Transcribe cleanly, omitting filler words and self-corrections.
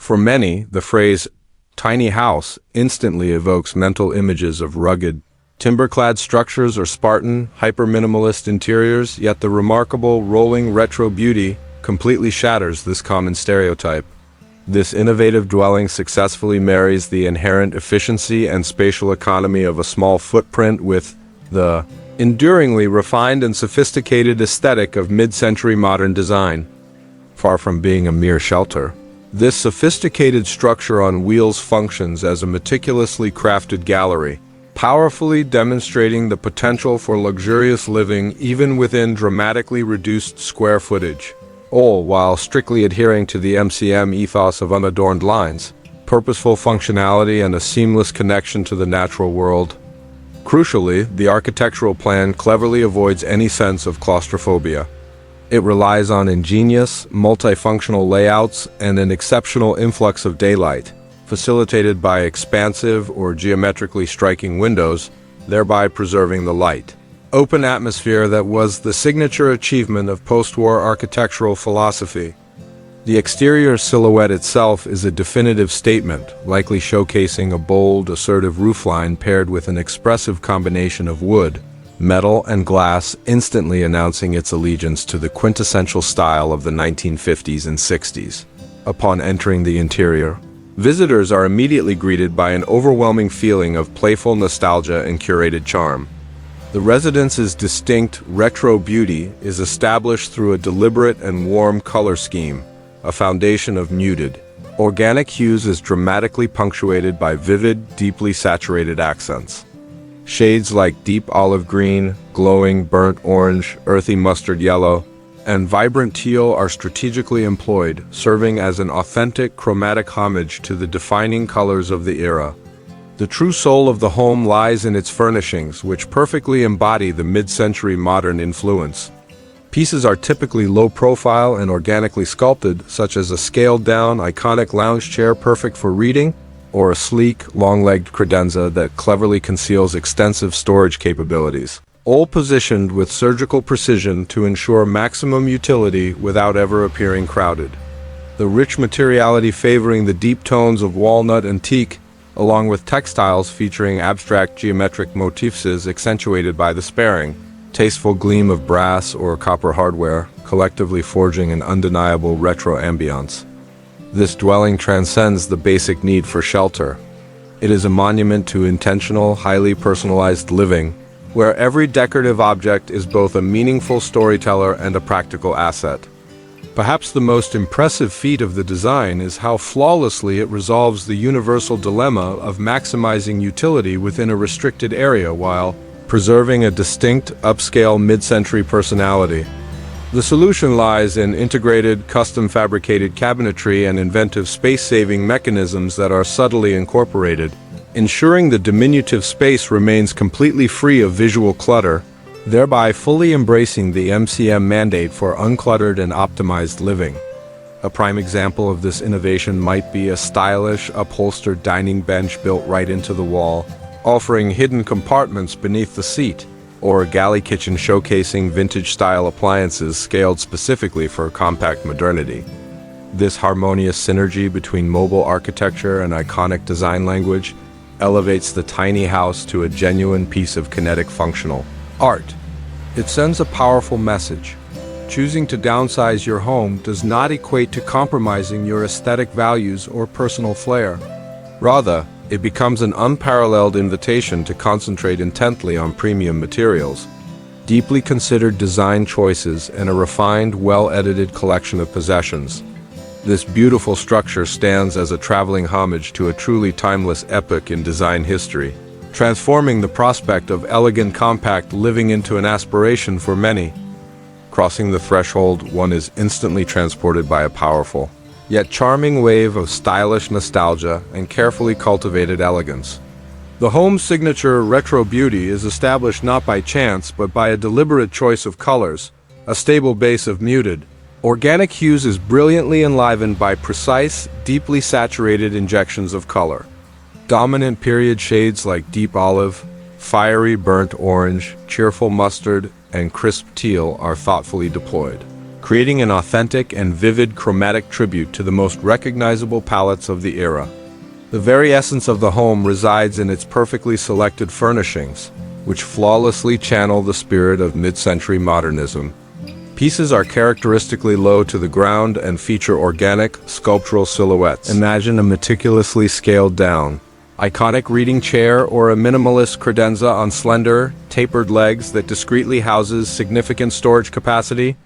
For many, the phrase tiny house instantly evokes mental images of rugged, timber-clad structures or Spartan, hyper-minimalist interiors, yet the remarkable rolling retro beauty completely shatters this common stereotype. This innovative dwelling successfully marries the inherent efficiency and spatial economy of a small footprint with the enduringly refined and sophisticated aesthetic of mid-century modern design. Far from being a mere shelter, this sophisticated structure on wheels functions as a meticulously crafted gallery, powerfully demonstrating the potential for luxurious living even within dramatically reduced square footage, all while strictly adhering to the MCM ethos of unadorned lines, purposeful functionality, and a seamless connection to the natural world. Crucially, the architectural plan cleverly avoids any sense of claustrophobia. It relies on ingenious, multifunctional layouts and an exceptional influx of daylight, facilitated by expansive or geometrically striking windows, thereby preserving the light, open atmosphere that was the signature achievement of post-war architectural philosophy. The exterior silhouette itself is a definitive statement, likely showcasing a bold, assertive roofline paired with an expressive combination of wood, metal, and glass, instantly announcing its allegiance to the quintessential style of the 1950s and 60s. Upon entering the interior, visitors are immediately greeted by an overwhelming feeling of playful nostalgia and curated charm. The residence's distinct retro beauty is established through a deliberate and warm color scheme, a foundation of muted, organic hues is dramatically punctuated by vivid, deeply saturated accents. Shades like deep olive green, glowing burnt orange, earthy mustard yellow, and vibrant teal are strategically employed, serving as an authentic chromatic homage to the defining colors of the era. The true soul of the home lies in its furnishings, which perfectly embody the mid-century modern influence. Pieces are typically low-profile and organically sculpted, such as a scaled-down, iconic lounge chair perfect for reading, or a sleek, long-legged credenza that cleverly conceals extensive storage capabilities, all positioned with surgical precision to ensure maximum utility without ever appearing crowded. The rich materiality favoring the deep tones of walnut and teak, along with textiles featuring abstract geometric motifs, is accentuated by the sparing, tasteful gleam of brass or copper hardware, collectively forging an undeniable retro ambiance. This dwelling transcends the basic need for shelter. It is a monument to intentional, highly personalized living, where every decorative object is both a meaningful storyteller and a practical asset. Perhaps the most impressive feat of the design is how flawlessly it resolves the universal dilemma of maximizing utility within a restricted area while preserving a distinct, upscale mid-century personality. The solution lies in integrated, custom-fabricated cabinetry and inventive space-saving mechanisms that are subtly incorporated, ensuring the diminutive space remains completely free of visual clutter, thereby fully embracing the MCM mandate for uncluttered and optimized living. A prime example of this innovation might be a stylish, upholstered dining bench built right into the wall, offering hidden compartments beneath the seat, or a galley kitchen showcasing vintage-style appliances scaled specifically for compact modernity. This harmonious synergy between mobile architecture and iconic design language elevates the tiny house to a genuine piece of kinetic functional art. It sends a powerful message. Choosing to downsize your home does not equate to compromising your aesthetic values or personal flair. Rather, it becomes an unparalleled invitation to concentrate intently on premium materials, deeply considered design choices, and a refined, well-edited collection of possessions. This beautiful structure stands as a traveling homage to a truly timeless epoch in design history, transforming the prospect of elegant compact living into an aspiration for many. Crossing the threshold, one is instantly transported by a powerful, yet charming wave of stylish nostalgia and carefully cultivated elegance. The home's signature retro beauty is established not by chance but by a deliberate choice of colors. A stable base of muted, organic hues is brilliantly enlivened by precise, deeply saturated injections of color. Dominant period shades like deep olive, fiery burnt orange, cheerful mustard, and crisp teal are thoughtfully deployed, creating an authentic and vivid chromatic tribute to the most recognizable palettes of the era. The very essence of the home resides in its perfectly selected furnishings, which flawlessly channel the spirit of mid-century modernism. Pieces are characteristically low to the ground and feature organic, sculptural silhouettes. Imagine a meticulously scaled-down, iconic reading chair or a minimalist credenza on slender, tapered legs that discreetly houses significant storage capacity.